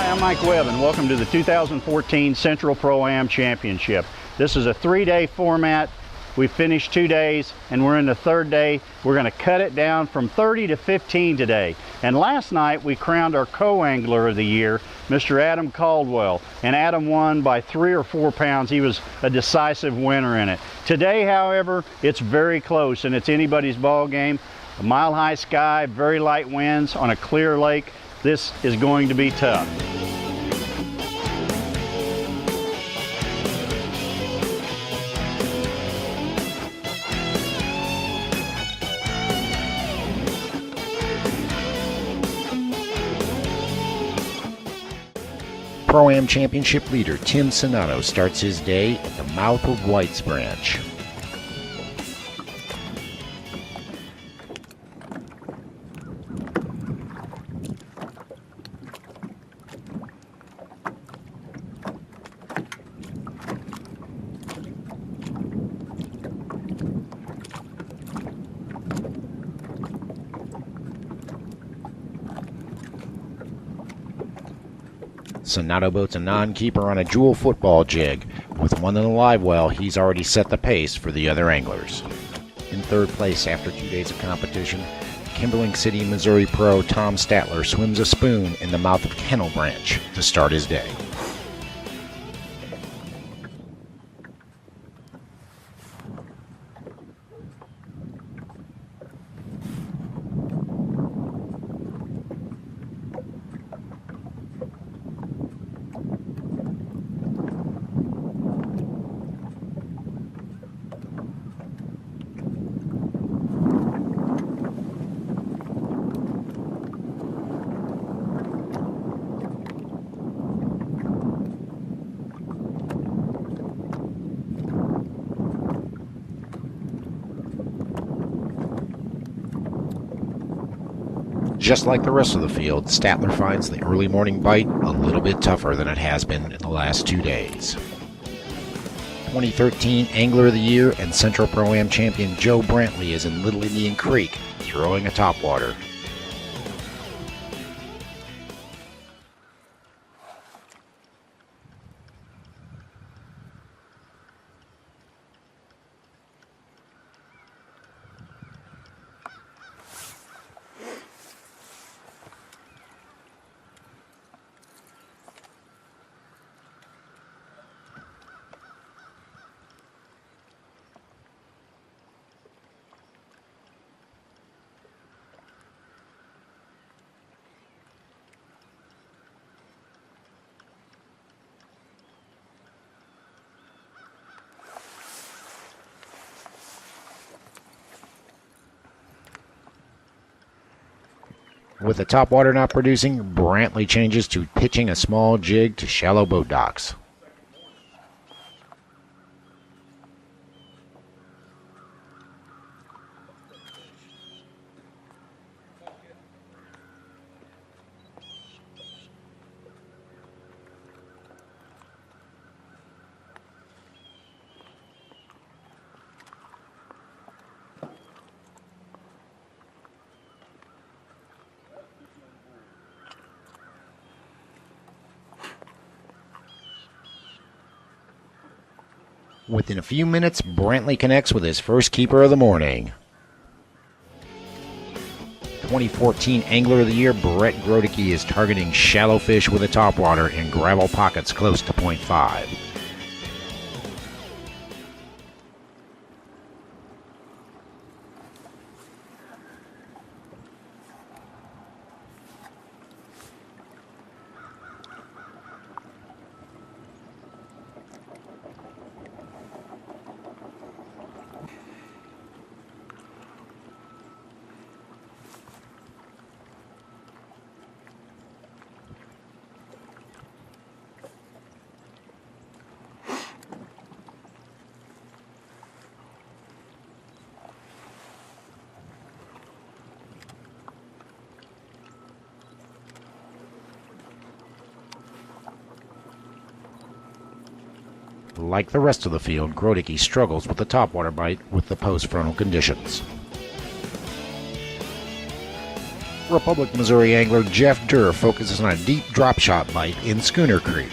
I'm Mike Webb, and welcome to the 2014 Central Pro-Am Championship. This is a 3-day format. We finished 2 days, and we're in the 3rd day. We're going to cut it down from 30 to 15 today. And last night, we crowned our co-angler of the year, Mr. Adam Caldwell. And Adam won by 3 or 4 pounds. He was a decisive winner in it. Today, however, it's very close, and it's anybody's ball game. A mile-high sky, very light winds on a clear lake. This is going to be tough. Pro-Am Championship leader Tim Sonato starts his day at the mouth of Whites Branch. Sonato boats a non-keeper on a jewel football jig. With one in the live well, he's already set the pace for the other anglers. In 3rd place after 2 days of competition, Kimberling City, Missouri pro Tom Statler swims a spoon in the mouth of Kennel Branch to start his day. Just like the rest of the field, Statler finds the early morning bite a little bit tougher than it has been in the last 2 days. 2013 Angler of the Year and Central Pro-Am champion Joe Brantley is in Little Indian Creek throwing a topwater. With the topwater not producing, Brantley changes to pitching a small jig to shallow boat docks. Within a few minutes, Brantley connects with his first keeper of the morning. 2014 Angler of the Year Brett Grodicke is targeting shallow fish with a topwater in gravel pockets close to 0.5. Like the rest of the field, Grodicke struggles with the topwater bite with the post-frontal conditions. Republic, Missouri angler Jeff Durr focuses on a deep drop shot bite in Schooner Creek.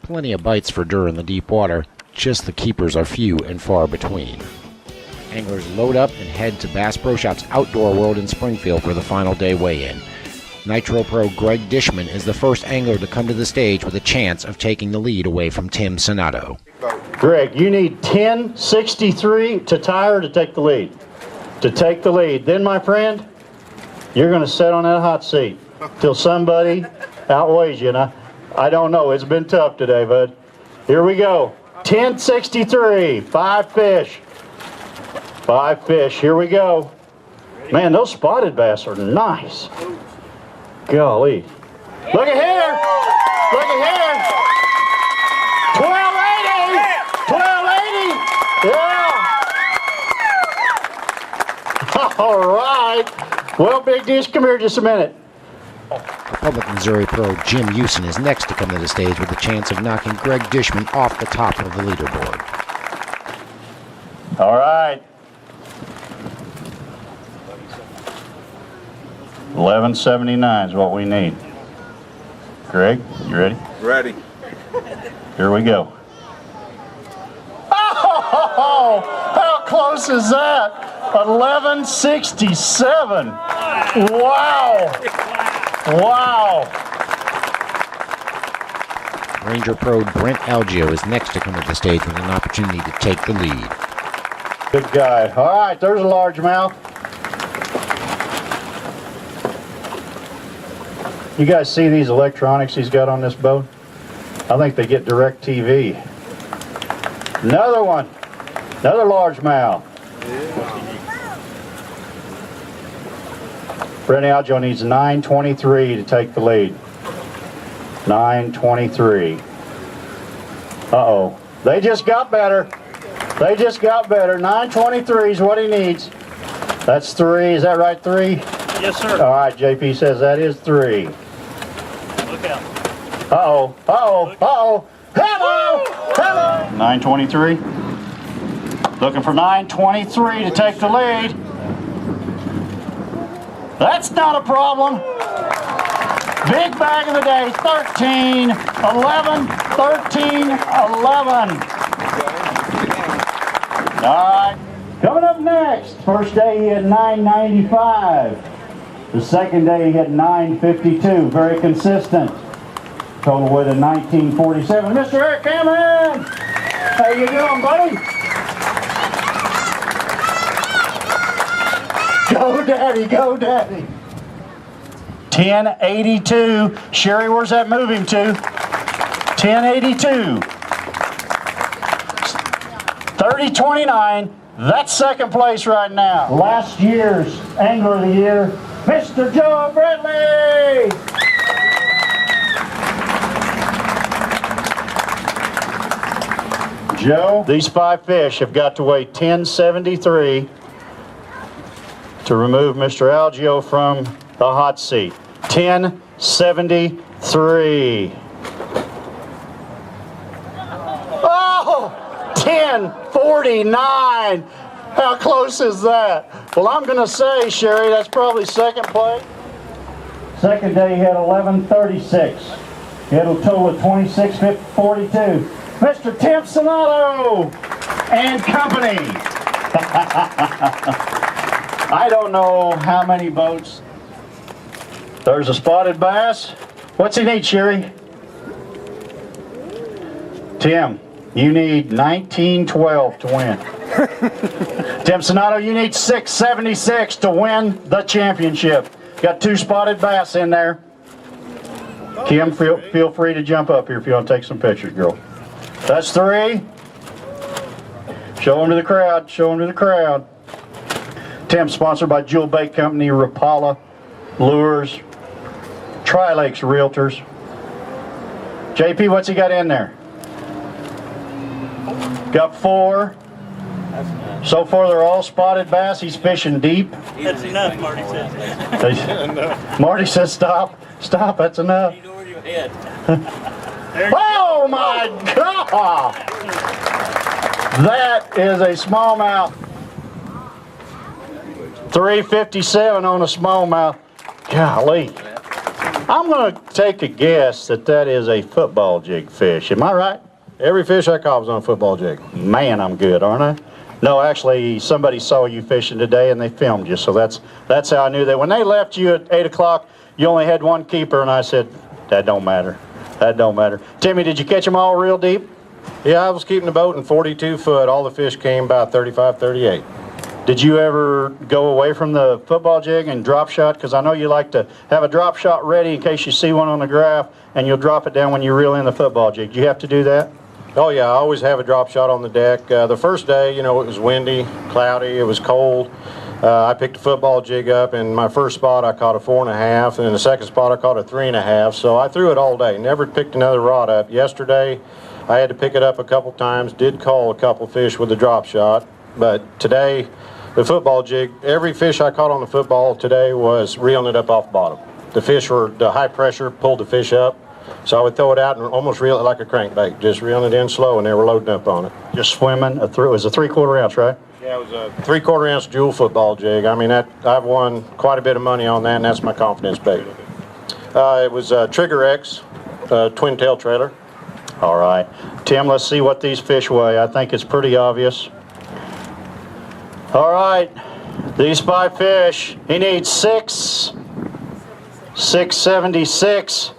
Plenty of bites for Durr in the deep water, just the keepers are few and far between. Anglers load up and head to Bass Pro Shops Outdoor World in Springfield for the final day weigh-in. Nitro Pro Greg Dishman is the first angler to come to the stage with a chance of taking the lead away from Tim Sonato. Greg, you need 10.63 to tie or to take the lead? To take the lead. Then, my friend, you're going to sit on that hot seat till somebody outweighs you. And I don't know. It's been tough today, bud. Here we go. 10.63. 5 fish. 5 fish. Here we go. Man, those spotted bass are nice. Golly. Look at here. Look at here. 1280. 1280. Yeah. All right. Well, Big Dish, come here just a minute. Republic, Missouri pro Jim Houston is next to come to the stage with a chance of knocking Greg Dishman off the top of the leaderboard. All right. 1179 is what we need. Greg, you ready? Ready. Here we go. Oh, how close is that? 1167. Wow. Wow. Ranger pro Brent Algio is next to come to the stage with an opportunity to take the lead. Good guy. All right, there's a largemouth. You guys see these electronics he's got on this boat? I think they get direct TV. Another one. Another largemouth. Brent Algio needs 923 to take the lead. 923. Uh-oh. They just got better. They just got better. 923 is what he needs. That's 3. Is that right, 3? Yes, sir. All right, JP says that is 3. Look out. Uh-oh. Uh-oh. Uh-oh. Hello! Hello! 923. Looking for 923 to take the lead. That's not a problem. Big bag of the day, 13, 11, 13, 11. All right, coming up next, first day he had 995. The second day he had 952, very consistent. Total weight of 1947. Mr. Eric Cameron, how you doing, buddy? Go daddy, go daddy. 1082. Sherry, where's that moving to? 1082. 3029. That's second place right now. Last year's Angler of the Year, Mr. Joe Bradley. Joe, these 5 fish have got to weigh 1073 to remove Mr. Algio from the hot seat. 1073. Oh, 1049. How close is that? Well, I'm going to say, Sherry, that's probably second place. Second day he had 1136. He had a total of 2642. Mr. Tim Sonato and company. I don't know how many boats. There's a spotted bass. What's he need, Sherry? Tim, you need 1912 to win. Tim Sonato, you need 676 to win the championship. Got 2 spotted bass in there. Kim, feel free to jump up here if you want to take some pictures, girl. That's 3. Show them to the crowd. Show them to the crowd. Tim, sponsored by Jewel Bait Company, Rapala Lures, Tri-Lakes Realtors. JP, what's he got in there? Got 4. So far, they're all spotted bass. He's fishing deep. That's enough, Marty says. Marty says stop. Stop, that's enough. You know where you're head. Oh my God! That is a smallmouth. 357 on a smallmouth. Golly. I'm going to take a guess that that is a football jig fish. Am I right? Every fish I caught was on a football jig. Man, I'm good, aren't I? No, actually, somebody saw you fishing today and they filmed you, so that's how I knew that. When they left you at 8 o'clock, you only had one keeper, and I said, that don't matter. That don't matter. Timmy, did you catch them all real deep? Yeah, I was keeping the boat in 42 foot. All the fish came about 35, 38. Did you ever go away from the football jig and drop shot? Because I know you like to have a drop shot ready in case you see one on the graph, and you'll drop it down when you reel in the football jig. Do you have to do that? Oh yeah, I always have a drop shot on the deck. The first day, you know, it was windy, cloudy, it was cold. I picked a football jig up, and my first spot I caught a 4.5, and in the second spot I caught a 3.5. So I threw it all day, never picked another rod up. Yesterday, I had to pick it up a couple times, did call a couple fish with a drop shot, but today, the football jig, every fish I caught on the football today was reeling it up off the bottom. The fish were, the high pressure pulled the fish up, so I would throw it out and almost reel it like a crankbait, just reeling it in slow, and they were loading up on it. Just swimming, it was a 3/4 ounce, right? Yeah, it was a 3/4 ounce jewel football jig. I mean, I've won quite a bit of money on that, and that's my confidence bait. It was a Trigger X twin tail trailer. All right. Tim, let's see what these fish weigh. I think it's pretty obvious. All right. These 5 fish, he needs 676.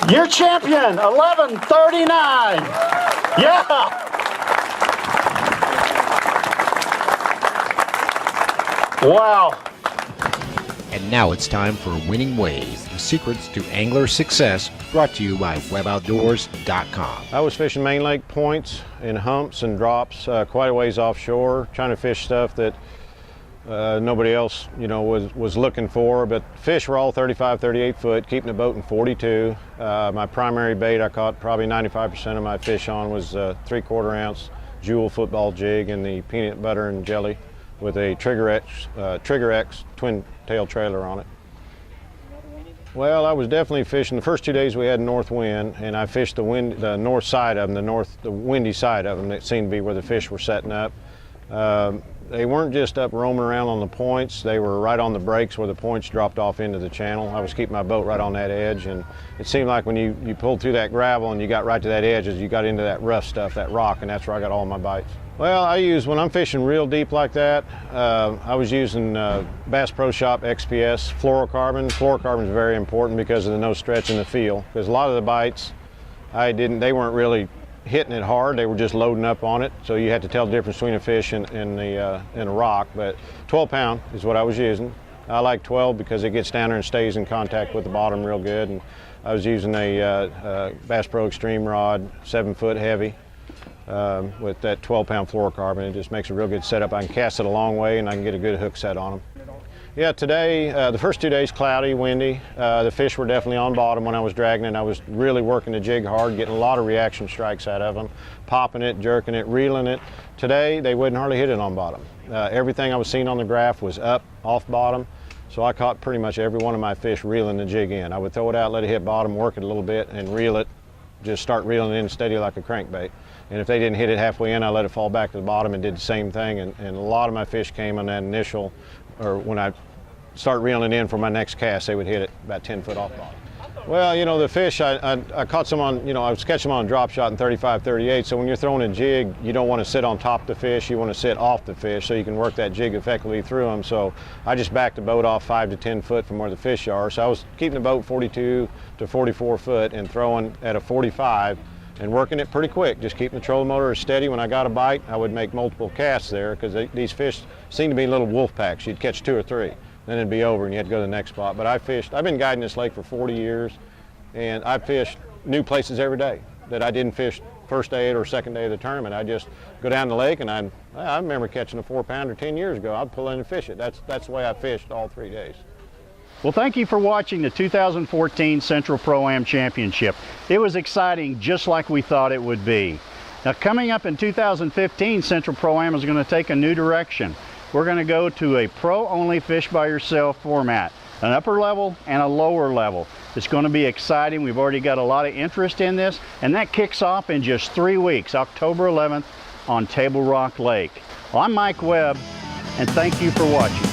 You're champion, 1139. Yeah. Wow. And now it's time for Winning Ways, the secrets to angler success, brought to you by WebOutdoors.com. I was fishing main lake points and humps and drops quite a ways offshore, trying to fish stuff that nobody else, you know, was looking for. But fish were all 35, 38 foot, keeping the boat in 42. My primary bait I caught probably 95% of my fish on was a 3/4 ounce jewel football jig and the peanut butter and jelly with a Trigger X twin tail trailer on it. Well, I was definitely fishing. The first 2 days we had north wind, and I fished the north side of them, the windy side of them. That seemed to be where the fish were setting up. They weren't just up roaming around on the points. They were right on the breaks where the points dropped off into the channel. I was keeping my boat right on that edge, and it seemed like when you pulled through that gravel and you got right to that edge, as you got into that rough stuff, that rock, and that's where I got all my bites. Well, when I'm fishing real deep like that, I was using Bass Pro Shop XPS fluorocarbon. Fluorocarbon is very important because of the no stretch in the feel. Because a lot of the bites, they weren't really hitting it hard, they were just loading up on it. So you had to tell the difference between a fish and a rock. But 12 pound is what I was using. I like 12 because it gets down there and stays in contact with the bottom real good. And I was using a Bass Pro Extreme rod, 7 foot heavy. With that 12-pound fluorocarbon, it just makes a real good setup. I can cast it a long way and I can get a good hook set on them. Yeah, today, the first 2 days, cloudy, windy. The fish were definitely on bottom when I was dragging it. I was really working the jig hard, getting a lot of reaction strikes out of them, popping it, jerking it, reeling it. Today, they wouldn't hardly hit it on bottom. Everything I was seeing on the graph was up, off bottom. So I caught pretty much every one of my fish reeling the jig in. I would throw it out, let it hit bottom, work it a little bit, and reel it. Just start reeling it in steady like a crankbait. And if they didn't hit it halfway in, I let it fall back to the bottom and did the same thing. And a lot of my fish came on that initial, or when I start reeling it in for my next cast, they would hit it about 10 foot off bottom. Well, you know, the fish, I caught some on, you know, I was catching them on a drop shot in 35, 38. So when you're throwing a jig, you don't want to sit on top of the fish. You want to sit off the fish so you can work that jig effectively through them. So I just backed the boat off 5 to 10 foot from where the fish are. So I was keeping the boat 42 to 44 foot and throwing at a 45 and working it pretty quick, just keeping the trolling motor steady. When I got a bite, I would make multiple casts there because these fish seem to be little wolf packs. You'd catch 2 or 3. Then it'd be over and you had to go to the next spot. But I've been guiding this lake for 40 years, and I fished new places every day that I didn't fish first day or second day of the tournament. I just go down the lake, and I remember catching a 4-pounder 10 years ago. I'd pull in and fish it. That's the way I fished all 3 days. Well, thank you for watching the 2014 Central Pro-Am Championship. It was exciting just like we thought it would be. Now coming up in 2015, Central Pro-Am is going to take a new direction. We're going to go to a pro-only fish by yourself format, an upper level and a lower level. It's going to be exciting. We've already got a lot of interest in this, and that kicks off in just 3 weeks, October 11th on Table Rock Lake. Well, I'm Mike Webb, and thank you for watching.